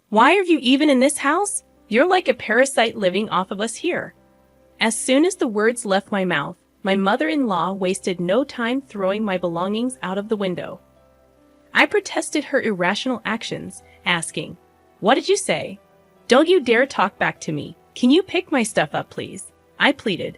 Why are you even in this house? You're like a parasite living off of us here. As soon as the words left my mouth, my mother-in-law wasted no time throwing my belongings out of the window. I protested her irrational actions, asking, "What did you say? Don't you dare talk back to me. Can you pick my stuff up, please?" I pleaded.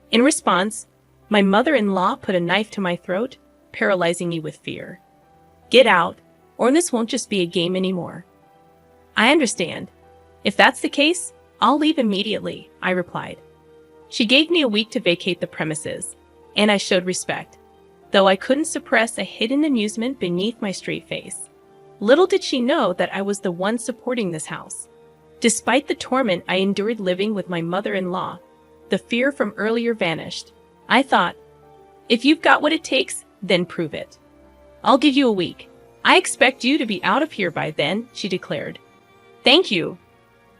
In response, my mother-in-law put a knife to my throat, paralyzing me with fear. "Get out, or this won't just be a game anymore." "I understand. If that's the case, I'll leave immediately," I replied. She gave me a week to vacate the premises, and I showed respect, though I couldn't suppress a hidden amusement beneath my straight face. Little did she know that I was the one supporting this house. Despite the torment I endured living with my mother-in-law, the fear from earlier vanished. I thought, if you've got what it takes, then prove it. "I'll give you a week. I expect you to be out of here by then," she declared. "Thank you,"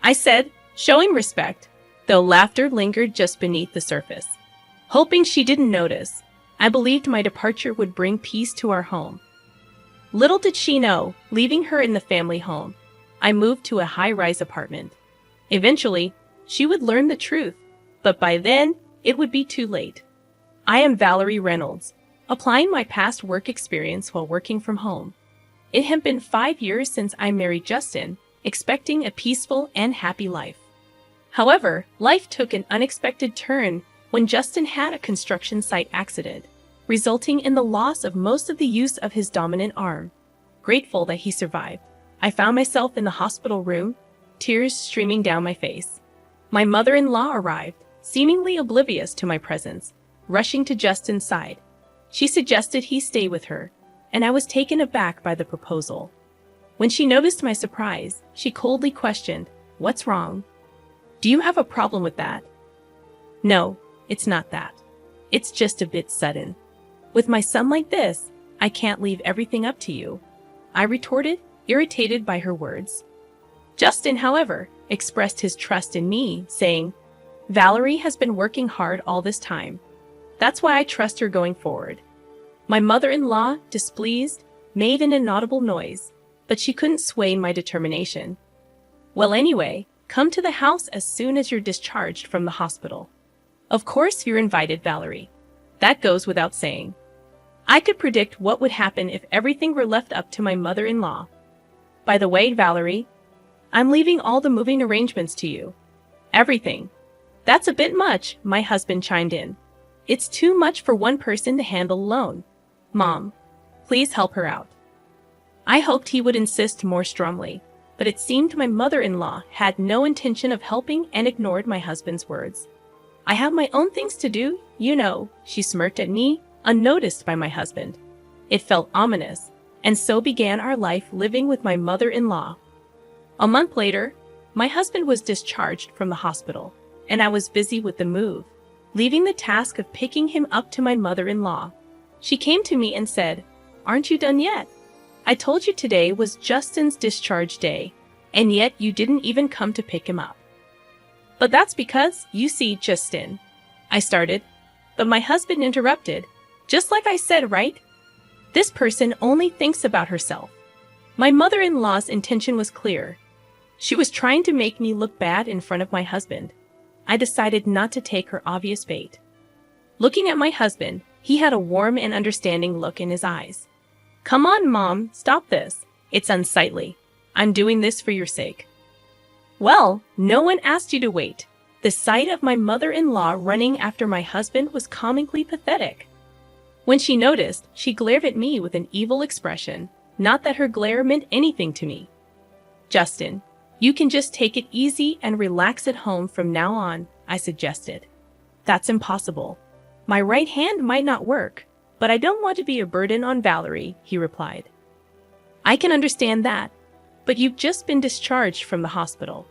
I said, showing respect, though laughter lingered just beneath the surface. Hoping she didn't notice, I believed my departure would bring peace to our home. Little did she know, leaving her in the family home, I moved to a high-rise apartment. Eventually, she would learn the truth, but by then, it would be too late. I am Valerie Reynolds, applying my past work experience while working from home. It had been 5 years since I married Justin, expecting a peaceful and happy life. However, life took an unexpected turn when Justin had a construction site accident, resulting in the loss of most of the use of his dominant arm. Grateful that he survived, I found myself in the hospital room, tears streaming down my face. My mother-in-law arrived, seemingly oblivious to my presence, rushing to Justin's side. She suggested he stay with her, and I was taken aback by the proposal. When she noticed my surprise, she coldly questioned, "What's wrong? Do you have a problem with that?" "No, it's not that. It's just a bit sudden. With my son like this, I can't leave everything up to you," I retorted, irritated by her words. Justin, however, expressed his trust in me, saying, "Valerie has been working hard all this time. That's why I trust her going forward." My mother-in-law, displeased, made an inaudible noise, but she couldn't sway my determination. "Well, anyway, come to the house as soon as you're discharged from the hospital. Of course you're invited, Valerie. That goes without saying." I could predict what would happen if everything were left up to my mother-in-law. "By the way, Valerie, I'm leaving all the moving arrangements to you." "Everything? That's a bit much," my husband chimed in. "It's too much for one person to handle alone. Mom, please help her out." I hoped he would insist more strongly, but it seemed my mother-in-law had no intention of helping and ignored my husband's words. "I have my own things to do, you know," she smirked at me, unnoticed by my husband. It felt ominous, and so began our life living with my mother-in-law. A month later, my husband was discharged from the hospital, and I was busy with the move, leaving the task of picking him up to my mother-in-law. She came to me and said, "Aren't you done yet? I told you today was Justin's discharge day, and yet you didn't even come to pick him up." "But that's because, you see, Justin," I started, but my husband interrupted. "Just like I said, right? This person only thinks about herself." My mother-in-law's intention was clear. She was trying to make me look bad in front of my husband. I decided not to take her obvious bait. Looking at my husband, he had a warm and understanding look in his eyes. "Come on, Mom, stop this. It's unsightly. I'm doing this for your sake." "Well, no one asked you to wait." The sight of my mother-in-law running after my husband was comically pathetic. When she noticed, she glared at me with an evil expression, not that her glare meant anything to me. "Justin, you can just take it easy and relax at home from now on," I suggested. "That's impossible. My right hand might not work, but I don't want to be a burden on Valerie," he replied. "I can understand that, but you've just been discharged from the hospital.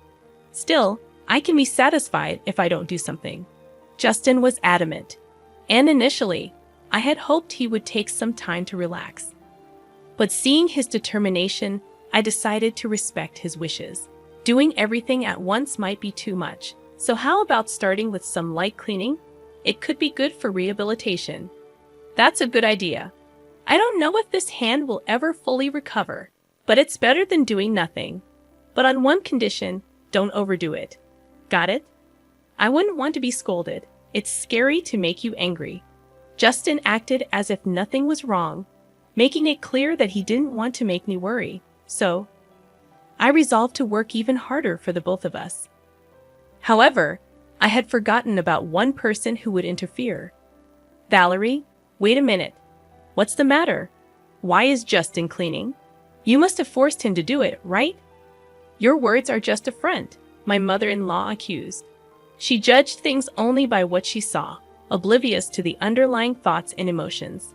Still, I can be satisfied if I don't do something." Justin was adamant, and initially, I had hoped he would take some time to relax. But seeing his determination, I decided to respect his wishes. Doing everything at once might be too much, so how about starting with some light cleaning? It could be good for rehabilitation. "That's a good idea. I don't know if this hand will ever fully recover, but it's better than doing nothing." But on one condition, don't overdo it. Got it? I wouldn't want to be scolded. It's scary to make you angry. Justin acted as if nothing was wrong, making it clear that he didn't want to make me worry. So, I resolved to work even harder for the both of us. However, I had forgotten about one person who would interfere. Valerie, wait a minute. What's the matter? Why is Justin cleaning? You must have forced him to do it, right? Your words are just a front, my mother-in-law accused. She judged things only by what she saw, oblivious to the underlying thoughts and emotions.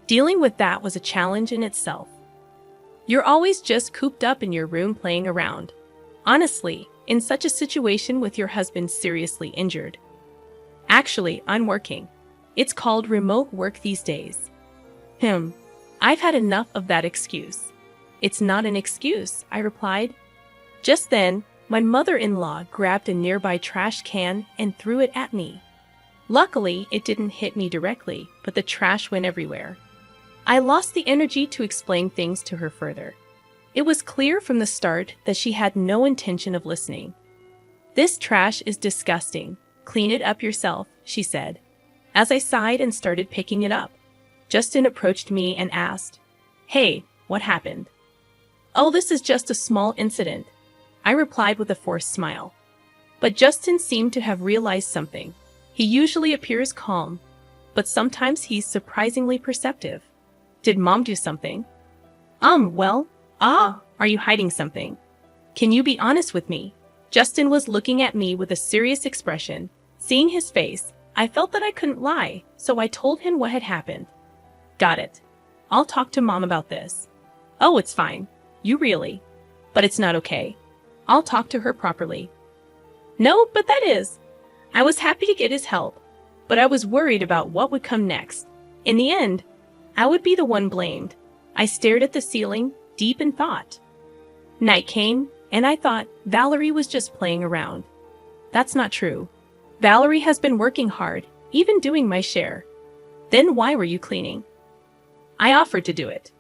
Dealing with that was a challenge in itself. You're always just cooped up in your room playing around. Honestly, in such a situation with your husband seriously injured. Actually, I'm working. It's called remote work these days. I've had enough of that excuse. It's not an excuse, I replied. Just then, my mother-in-law grabbed a nearby trash can and threw it at me. Luckily, it didn't hit me directly, but the trash went everywhere. I lost the energy to explain things to her further. It was clear from the start that she had no intention of listening. This trash is disgusting. Clean it up yourself, she said. As I sighed and started picking it up, Justin approached me and asked, "Hey, what happened?" "Oh, this is just a small incident," I replied with a forced smile. But Justin seemed to have realized something. He usually appears calm, but sometimes he's surprisingly perceptive. "Did Mom do something?" Are you hiding something? Can you be honest with me?" Justin was looking at me with a serious expression. Seeing his face, I felt that I couldn't lie, so I told him what had happened. "Got it. I'll talk to Mom about this." "Oh, it's fine. You really? But it's not okay. I'll talk to her properly." "No, but that is." I was happy to get his help, but I was worried about what would come next. In the end, I would be the one blamed. I stared at the ceiling, deep in thought. Night came, and I thought Valerie was just playing around. That's not true. Valerie has been working hard, even doing my share. Then why were you cleaning? I offered to do it.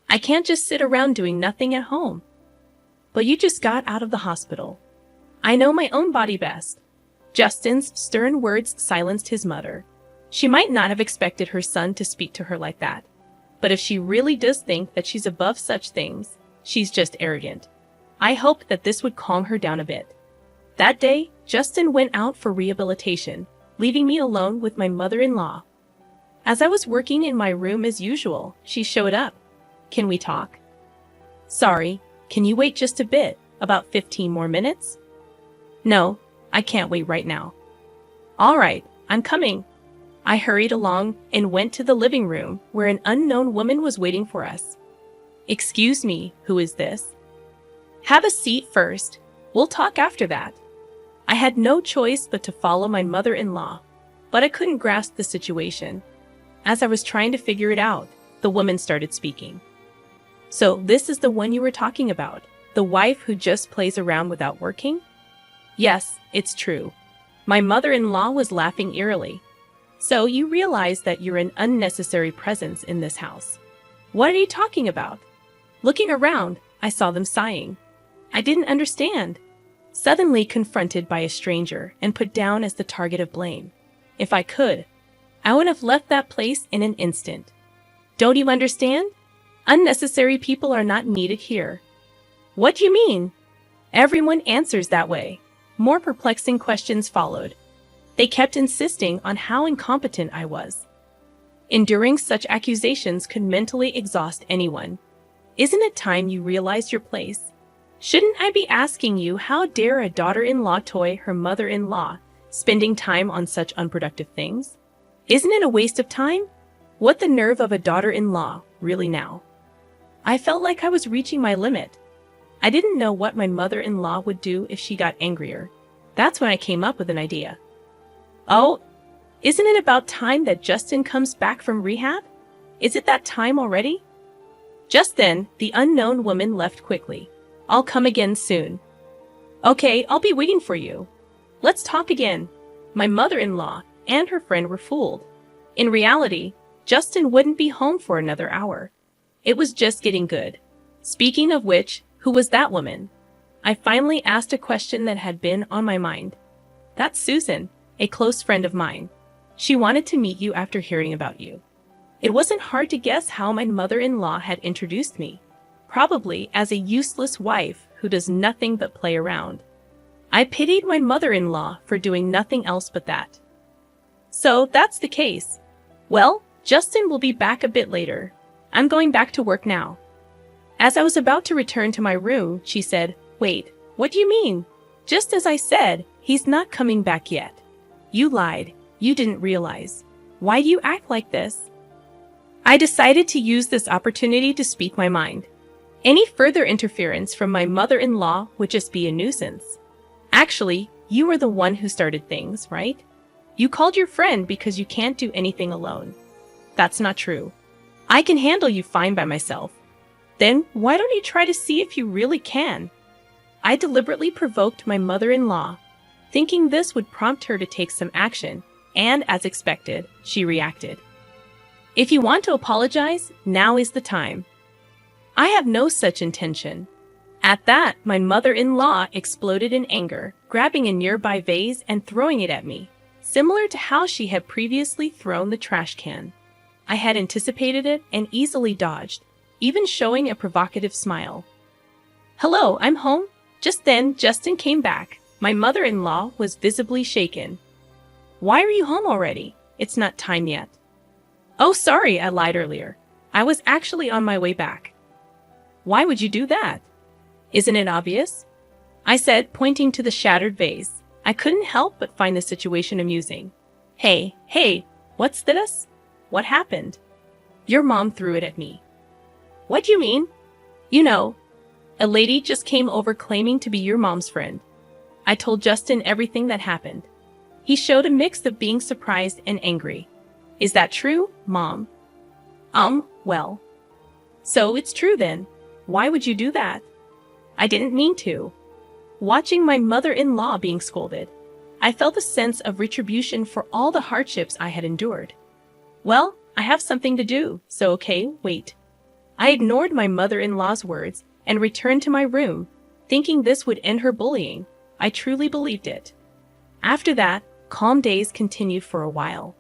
I can't just sit around doing nothing at home. But you just got out of the hospital. I know my own body best. Justin's stern words silenced his mother. She might not have expected her son to speak to her like that. But if she really does think that she's above such things, she's just arrogant. I hoped that this would calm her down a bit. That day, Justin went out for rehabilitation, leaving me alone with my mother-in-law. As I was working in my room as usual, she showed up. "Can we talk?" "Sorry, can you wait just a bit, about 15 more minutes?" "No, I can't wait right now." "All right, I'm coming." I hurried along and went to the living room where an unknown woman was waiting for us. "Excuse me, who is this?" "Have a seat first. We'll talk after that." I had no choice but to follow my mother-in-law, but I couldn't grasp the situation. As I was trying to figure it out, the woman started speaking. "So this is the one you were talking about, the wife who just plays around without working?" "Yes, it's true." My mother-in-law was laughing eerily. "So you realize that you're an unnecessary presence in this house." "What are you talking about?" Looking around, I saw them sighing. I didn't understand. Suddenly confronted by a stranger and put down as the target of blame. If I could, I would have left that place in an instant. "Don't you understand? Unnecessary people are not needed here." "What do you mean?" Everyone answers that way. More perplexing questions followed. They kept insisting on how incompetent I was. Enduring such accusations could mentally exhaust anyone. Isn't it time you realized your place? Shouldn't I be asking you how dare a daughter-in-law toy her mother-in-law, spending time on such unproductive things? Isn't it a waste of time? What the nerve of a daughter-in-law, really now? I felt like I was reaching my limit. I didn't know what my mother-in-law would do if she got angrier. That's when I came up with an idea. "Oh, isn't it about time that Justin comes back from rehab? Is it that time already?" Just then, the unknown woman left quickly. "I'll come again soon." "Okay, I'll be waiting for you. Let's talk again." My mother-in-law and her friend were fooled. In reality, Justin wouldn't be home for another hour. It was just getting good. Speaking of which, who was that woman? I finally asked a question that had been on my mind. That's Susan, a close friend of mine. She wanted to meet you after hearing about you. It wasn't hard to guess how my mother-in-law had introduced me, probably as a useless wife who does nothing but play around. I pitied my mother-in-law for doing nothing else but that. So that's the case. Well, Justin will be back a bit later. I'm going back to work now. As I was about to return to my room, she said, "Wait, what do you mean?" Just as I said, "He's not coming back yet." You lied. You didn't realize. Why do you act like this? I decided to use this opportunity to speak my mind. Any further interference from my mother-in-law would just be a nuisance. Actually, you were the one who started things, right? You called your friend because you can't do anything alone. That's not true. I can handle you fine by myself. Then why don't you try to see if you really can? I deliberately provoked my mother-in-law, thinking this would prompt her to take some action, and as expected, she reacted. If you want to apologize, now is the time. I have no such intention. At that, my mother-in-law exploded in anger, grabbing a nearby vase and throwing it at me, similar to how she had previously thrown the trash can. I had anticipated it and easily dodged, even showing a provocative smile. "Hello, I'm home." Just then, Justin came back. My mother-in-law was visibly shaken. "Why are you home already? It's not time yet." "Oh, sorry, I lied earlier. I was actually on my way back." "Why would you do that?" "Isn't it obvious?" I said, pointing to the shattered vase. I couldn't help but find the situation amusing. Hey, what's this? What happened?" "Your mom threw it at me." "What do you mean?" "You know, a lady just came over claiming to be your mom's friend." I told Justin everything that happened. He showed a mix of being surprised and angry. "Is that true, Mom?" Well. So it's true then. Why would you do that?" "I didn't mean to." Watching my mother-in-law being scolded, I felt a sense of retribution for all the hardships I had endured. "Well, I have something to do, so okay, wait." I ignored my mother-in-law's words and returned to my room, thinking this would end her bullying. I truly believed it. After that, calm days continued for a while.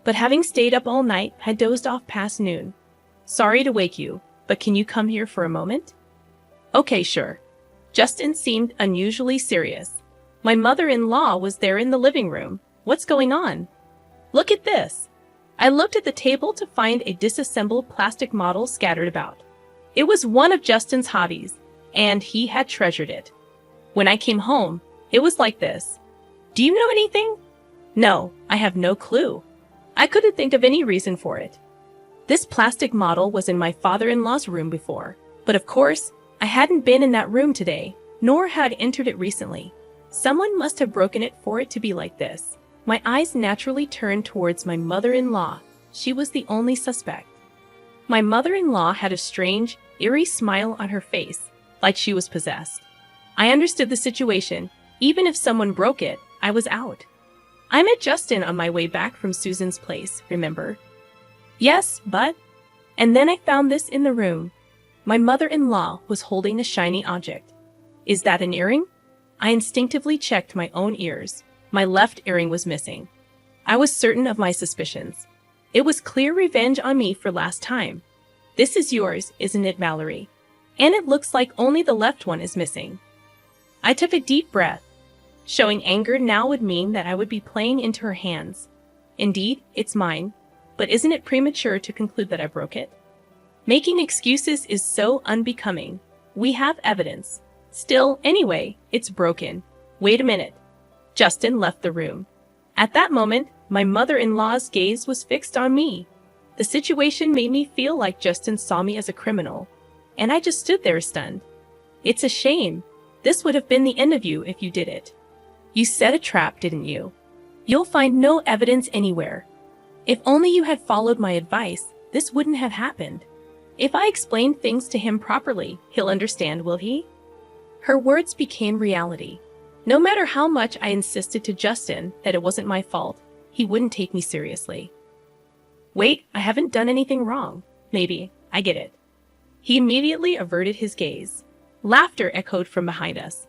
But having stayed up all night, I dozed off past noon. "Sorry to wake you, but can you come here for a moment?" "Okay, sure." Justin seemed unusually serious. My mother-in-law was there in the living room. "What's going on?" "Look at this." I looked at the table to find a disassembled plastic model scattered about. It was one of Justin's hobbies, and he had treasured it. When I came home, it was like this. "Do you know anything?" "No, I have no clue." I couldn't think of any reason for it. This plastic model was in my father-in-law's room before, but of course, I hadn't been in that room today, nor had entered it recently. Someone must have broken it for it to be like this. My eyes naturally turned towards my mother-in-law. She was the only suspect. My mother-in-law had a strange, eerie smile on her face, like she was possessed. I understood the situation. Even if someone broke it, I was out. I met Justin on my way back from Susan's place, remember? "Yes, but..." And then I found this in the room. My mother-in-law was holding a shiny object. "Is that an earring?" I instinctively checked my own ears. My left earring was missing. I was certain of my suspicions. It was clear revenge on me for last time. "This is yours, isn't it, Valerie? And it looks like only the left one is missing." I took a deep breath. Showing anger now would mean that I would be playing into her hands. Indeed, it's mine. But isn't it premature to conclude that I broke it? Making excuses is so unbecoming. We have evidence. Still, anyway, it's broken. Wait a minute. Justin left the room. At that moment, my mother-in-law's gaze was fixed on me. The situation made me feel like Justin saw me as a criminal, and I just stood there stunned. "It's a shame. This would have been the end of you if you did it. You set a trap, didn't you? You'll find no evidence anywhere. If only you had followed my advice, this wouldn't have happened. If I explain things to him properly, he'll understand, will he?" Her words became reality. No matter how much I insisted to Justin that it wasn't my fault, he wouldn't take me seriously. "Wait, I haven't done anything wrong. Maybe, I get it." He immediately averted his gaze. Laughter echoed from behind us.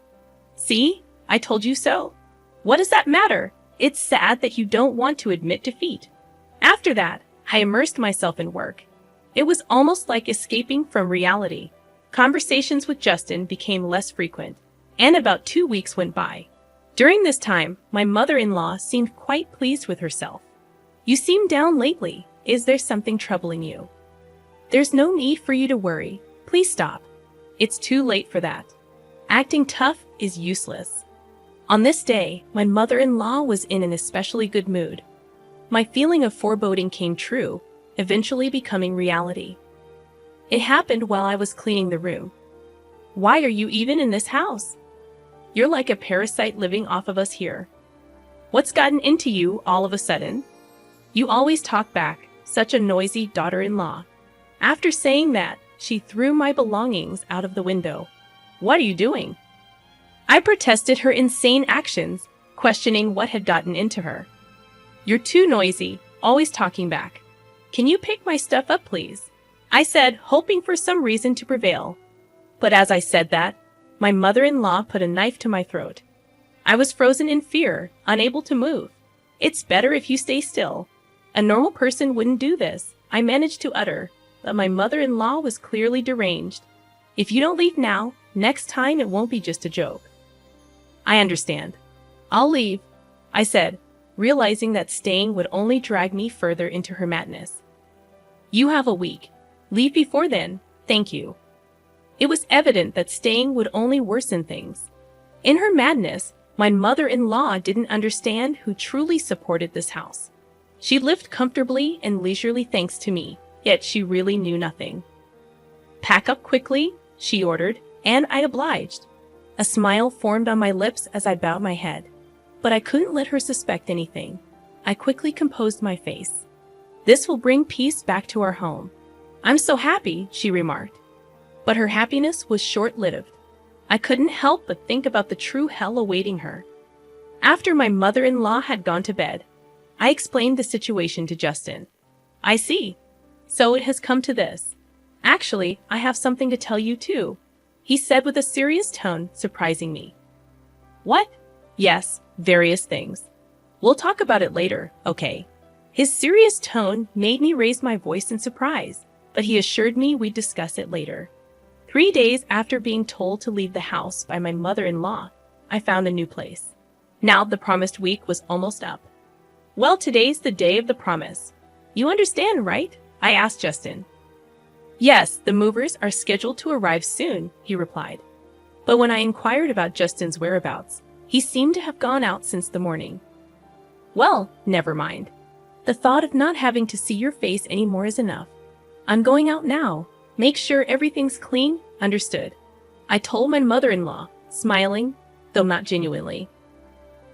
See? I told you so. What does that matter? It's sad that you don't want to admit defeat. After that, I immersed myself in work. It was almost like escaping from reality. Conversations with Justin became less frequent, and about 2 weeks went by. During this time, my mother-in-law seemed quite pleased with herself. You seem down lately. Is there something troubling you? There's no need for you to worry. Please stop. It's too late for that. Acting tough is useless. On this day, my mother-in-law was in an especially good mood. My feeling of foreboding came true, eventually becoming reality. It happened while I was cleaning the room. Why are you even in this house? You're like a parasite living off of us here. What's gotten into you all of a sudden? You always talk back, such a noisy daughter-in-law. After saying that, she threw my belongings out of the window. What are you doing? I protested her insane actions, questioning what had gotten into her. You're too noisy, always talking back. Can you pick my stuff up, please? I said, hoping for some reason to prevail. But as I said that, my mother-in-law put a knife to my throat. I was frozen in fear, unable to move. It's better if you stay still. A normal person wouldn't do this, I managed to utter, but my mother-in-law was clearly deranged. If you don't leave now, next time it won't be just a joke. I understand. I'll leave, I said, realizing that staying would only drag me further into her madness. You have a week. Leave before then, thank you. It was evident that staying would only worsen things. In her madness, my mother-in-law didn't understand who truly supported this house. She lived comfortably and leisurely thanks to me, yet she really knew nothing. Pack up quickly, she ordered, and I obliged. A smile formed on my lips as I bowed my head. But I couldn't let her suspect anything. I quickly composed my face. This will bring peace back to our home. I'm so happy, she remarked. But her happiness was short-lived. I couldn't help but think about the true hell awaiting her. After my mother-in-law had gone to bed, I explained the situation to Justin. I see. So it has come to this. Actually, I have something to tell you too, he said with a serious tone, surprising me. What? Yes, various things. We'll talk about it later, okay? His serious tone made me raise my voice in surprise, but he assured me we'd discuss it later. 3 days after being told to leave the house by my mother-in-law, I found a new place. Now the promised week was almost up. Well, today's the day of the promise. You understand, right? I asked Justin. Yes, the movers are scheduled to arrive soon, he replied. But when I inquired about Justin's whereabouts, he seemed to have gone out since the morning. Well, never mind. The thought of not having to see your face anymore is enough. I'm going out now. Make sure everything's clean, understood? I told my mother-in-law, smiling, though not genuinely.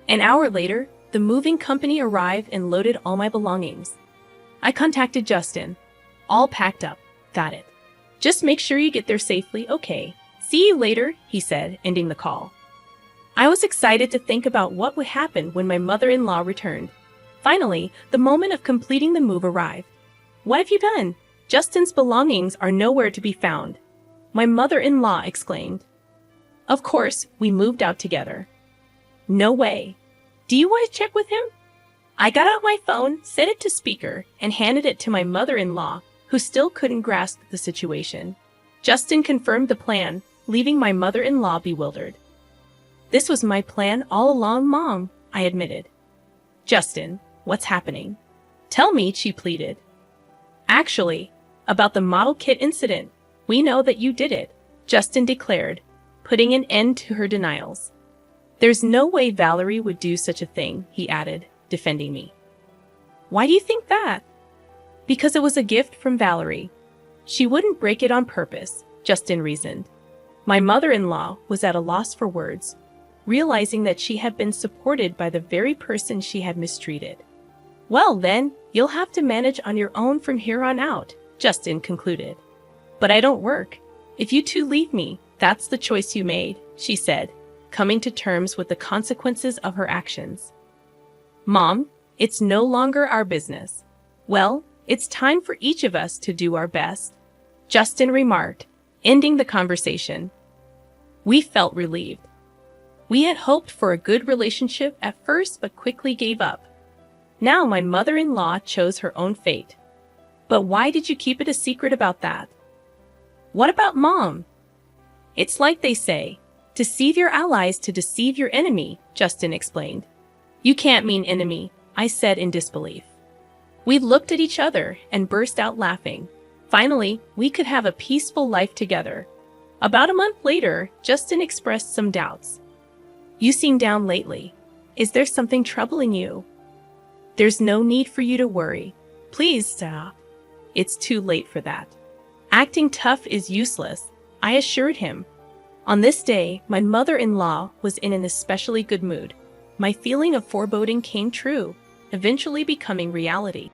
An hour later, the moving company arrived and loaded all my belongings. I contacted Justin. All packed up. Got it. Just make sure you get there safely, okay? See you later, he said, ending the call. I was excited to think about what would happen when my mother-in-law returned. Finally, the moment of completing the move arrived. What have you done? Justin's belongings are nowhere to be found. My mother-in-law exclaimed. Of course, we moved out together. No way. Do you want to check with him? I got out my phone, set it to speaker, and handed it to my mother-in-law, who still couldn't grasp the situation. Justin confirmed the plan, leaving my mother-in-law bewildered. This was my plan all along, Mom, I admitted. Justin, what's happening? Tell me, she pleaded. Actually, about the model kit incident, we know that you did it, Justin declared, putting an end to her denials. There's no way Valerie would do such a thing, he added, defending me. Why do you think that? Because it was a gift from Valerie. She wouldn't break it on purpose, Justin reasoned. My mother-in-law was at a loss for words, realizing that she had been supported by the very person she had mistreated. Well then, you'll have to manage on your own from here on out, Justin concluded. But I don't work. If you two leave me, that's the choice you made, she said, coming to terms with the consequences of her actions. Mom, it's no longer our business. Well, it's time for each of us to do our best, Justin remarked, ending the conversation. We felt relieved. We had hoped for a good relationship at first but quickly gave up. Now my mother-in-law chose her own fate. But why did you keep it a secret about that? What about Mom? It's like they say, deceive your allies to deceive your enemy, Justin explained. You can't mean enemy, I said in disbelief. We looked at each other and burst out laughing. Finally, we could have a peaceful life together. About a month later, Justin expressed some doubts. You seem down lately. Is there something troubling you? There's no need for you to worry. Please stop. It's too late for that. Acting tough is useless, I assured him. On this day, my mother-in-law was in an especially good mood. My feeling of foreboding came true, eventually becoming reality.